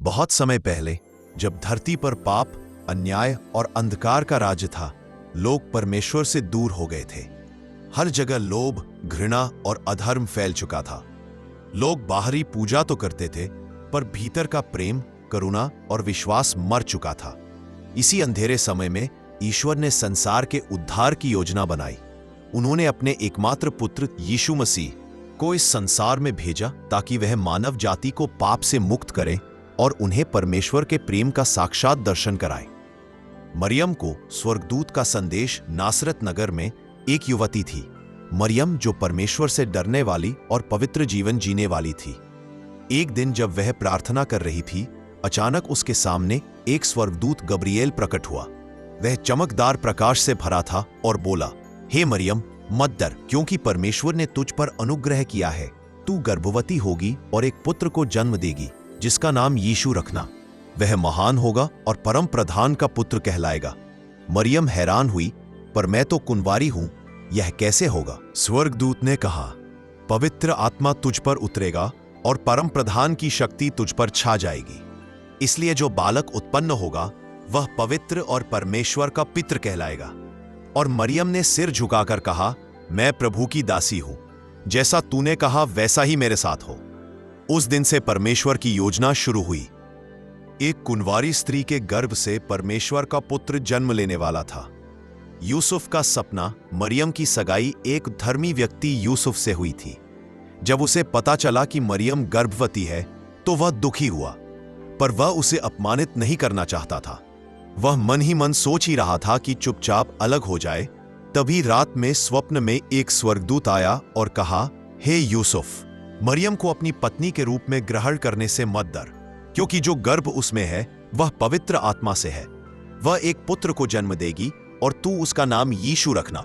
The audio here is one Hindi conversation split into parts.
बहुत समय पहले, जब धरती पर पाप, अन्याय और अंधकार का राज्य था, लोग परमेश्वर से दूर हो गए थे। हर जगह लोभ, घृणा और अधर्म फैल चुका था। लोग बाहरी पूजा तो करते थे, पर भीतर का प्रेम, करुणा और विश्वास मर चुका था। इसी अंधेरे समय में ईश्वर ने संसार के उद्धार की योजना बनाई। उन्होंने अपने एकमात्र पुत्र यीशु मसीह को इस संसार में भेजा ताकि वह मानव जाति को पाप से मुक्त करे और उन्हें परमेश्वर के प्रेम का साक्षात दर्शन कराए। मरियम को स्वर्गदूत का संदेश नासरत नगर में एक युवती थी। मरियम जो परमेश्वर से डरने वाली और पवित्र जीवन जीने वाली थी। एक दिन जब वह प्रार्थना कर रही थी, अचानक उसके सामने एक स्वर्गदूत गब्रिएल प्रकट हुआ। वह चमकदार प्रकाश से भरा था और बोला, हे मरियम, मत डर, क्योंकि परमेश्वर ने तुझ पर अनुग्रह किया है। तू गर्भवती होगी और एक पुत्र को जन्म देगी, जिसका नाम यीशु रखना। वह महान होगा और परम प्रधान का पुत्र कहलाएगा। मरियम हैरान हुई, पर मैं तो कुंवारी हूं, यह कैसे होगा? स्वर्गदूत ने कहा, पवित्र आत्मा तुझ पर उतरेगा और परम प्रधान की शक्ति तुझ पर छा जाएगी। इसलिए जो बालक उत्पन्न होगा वह पवित्र और परमेश्वर का पित्र कहलाएगा। और मरियम ने सिर झुकाकर कहा, मैं प्रभु की दासी हूं, जैसा तूने कहा वैसा ही मेरे साथ हो। उस दिन से परमेश्वर की योजना शुरू हुई। एक कुंवारी स्त्री के गर्भ से परमेश्वर का पुत्र जन्म लेने वाला था। यूसुफ का सपना, मरियम की सगाई एक धर्मी व्यक्ति यूसुफ से हुई थी। जब उसे पता चला कि मरियम गर्भवती है तो वह दुखी हुआ, पर वह उसे अपमानित नहीं करना चाहता था। वह मन ही मन सोच ही रहा था कि चुपचाप अलग हो जाए। तभी रात में स्वप्न में एक स्वर्गदूत आया और कहा, हे यूसुफ, मरियम को अपनी पत्नी के रूप में ग्रहण करने से मत डर, क्योंकि जो गर्भ उसमें है वह पवित्र आत्मा से है। वह एक पुत्र को जन्म देगी और तू उसका नाम यीशु रखना,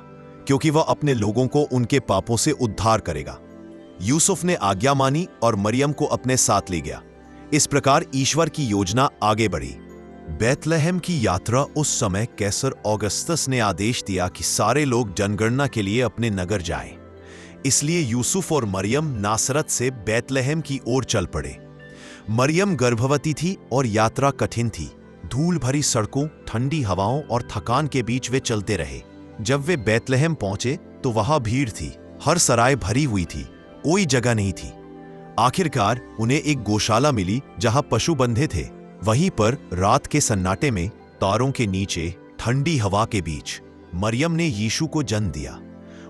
क्योंकि वह अपने लोगों को उनके पापों से उद्धार करेगा। यूसुफ ने आज्ञा मानी और मरियम को अपने साथ ले गया। इस प्रकार ईश्वर की योजना आगे बढ़ी। बैतलहम की यात्रा उस समय कैसर ऑगस्टस ने आदेश दिया कि सारे लोग जनगणना के लिए अपने नगर जाएं। इसलिए यूसुफ और मरियम नासरत से बैतलहम की ओर चल पड़े। मरियम गर्भवती थी और यात्रा कठिन थी। धूल भरी सड़कों, ठंडी हवाओं और थकान के बीच वे चलते रहे। जब वे बैतलहम पहुंचे तो वहां भीड़ थी। हर सराय भरी हुई थी, कोई जगह नहीं थी। आखिरकार उन्हें एक गौशाला मिली जहां पशु बंधे थे। वहीं पर रात के सन्नाटे में, तारों के नीचे, ठंडी हवा के बीच मरियम ने यीशु को जन्म दिया।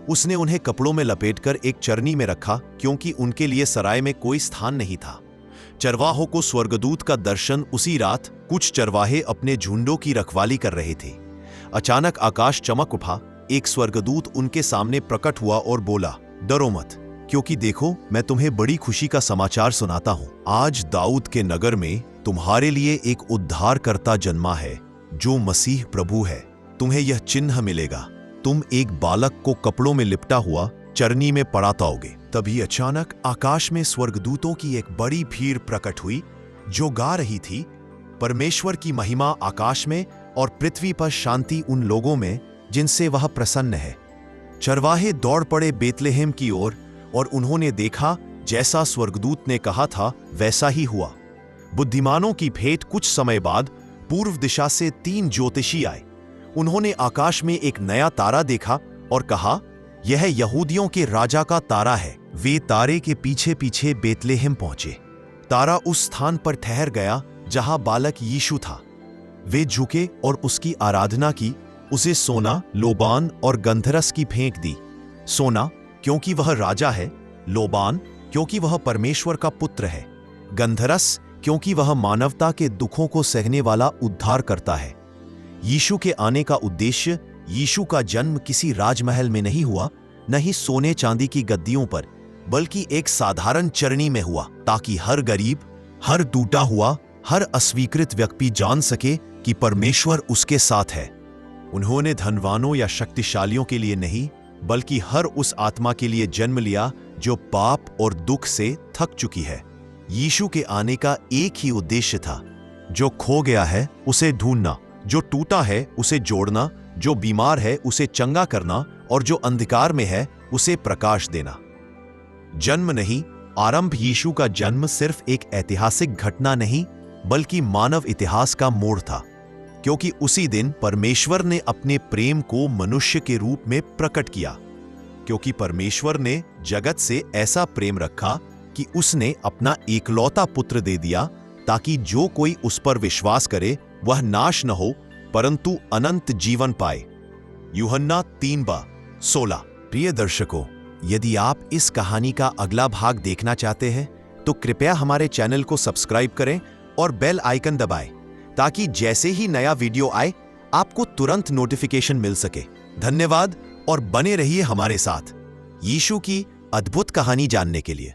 उसने उन्हें कपड़ों में लपेटकर एक चरनी में रखा, क्योंकि उनके लिए सराय में कोई स्थान नहीं था। चरवाहों को स्वर्गदूत का दर्शन उसी रात। कुछ चरवाहे अपने झुंडों की रखवाली कर रहे थे। अचानक आकाश चमक उठा। एक स्वर्गदूत उनके सामने प्रकट हुआ और बोला, डरो मत, क्योंकि देखो, मैं तुम्हें बड़ी खुशी का समाचार सुनाता हूं। आज दाऊद के नगर में तुम्हारे लिए एक उद्धारकर्ता जन्मा है, जो मसीह प्रभु है। तुम्हें यह चिन्ह मिलेगा, तुम एक बालक को कपड़ों में लिपटा हुआ चरनी में पड़ा पाओगे। तभी अचानक आकाश में स्वर्गदूतों की एक बड़ी भीड़ प्रकट हुई, जो गा रही थी, परमेश्वर की महिमा आकाश में और पृथ्वी पर शांति उन लोगों में जिनसे वह प्रसन्न है। चरवाहे दौड़ पड़े बैतलहम की ओर और उन्होंने देखा, जैसा स्वर्गदूत ने कहा था वैसा ही हुआ। बुद्धिमानों की भेंट कुछ समय बाद पूर्व दिशा से 3 ज्योतिषी आए। उन्होंने आकाश में एक नया तारा देखा और कहा, यह यहूदियों के राजा का तारा है। वे तारे के पीछे पीछे बैतलहम पहुंचे। तारा उस स्थान पर ठहर गया जहां बालक यीशु था। वे झुके और उसकी आराधना की। उसे सोना, लोबान और गंधरस की भेंट दी। सोना क्योंकि वह राजा है, लोबान क्योंकि वह परमेश्वर का पुत्र है, गंधरस क्योंकि वह मानवता के दुखों को सहने वाला उद्धार करता है। यीशु के आने का उद्देश्य, यीशु का जन्म किसी राजमहल में नहीं हुआ, न ही सोने चांदी की गद्दियों पर, बल्कि एक साधारण चरनी में हुआ, ताकि हर गरीब, हर टूटा हुआ, हर अस्वीकृत व्यक्ति जान सके कि परमेश्वर उसके साथ है। उन्होंने धनवानों या शक्तिशालियों के लिए नहीं, बल्कि हर उस आत्मा के लिए जन्म लिया जो पाप और दुख से थक चुकी है। यीशु के आने का एक ही उद्देश्य था, जो खो गया है उसे ढूंढना, जो टूटा है उसे जोड़ना, जो बीमार है उसे चंगा करना और जो अंधकार में है उसे प्रकाश देना। जन्म नहीं, आरंभ। यीशु का जन्म सिर्फ एक ऐतिहासिक घटना नहीं, बल्कि मानव इतिहास का मोड़ था, क्योंकि उसी दिन परमेश्वर ने अपने प्रेम को मनुष्य के रूप में प्रकट किया। क्योंकि परमेश्वर ने जगत से ऐसा प्रेम रखा कि उसने अपना एकलौता पुत्र दे दिया, ताकि जो कोई उस पर विश्वास करे वह नाश न हो परंतु अनंत जीवन पाए। यूहन्ना 3:16। प्रिय दर्शकों, यदि आप इस कहानी का अगला भाग देखना चाहते हैं तो कृपया हमारे चैनल को सब्सक्राइब करें और बेल आइकन दबाएं, ताकि जैसे ही नया वीडियो आए आपको तुरंत नोटिफिकेशन मिल सके। धन्यवाद और बने रहिए हमारे साथ यीशु की अद्भुत कहानी जानने के लिए।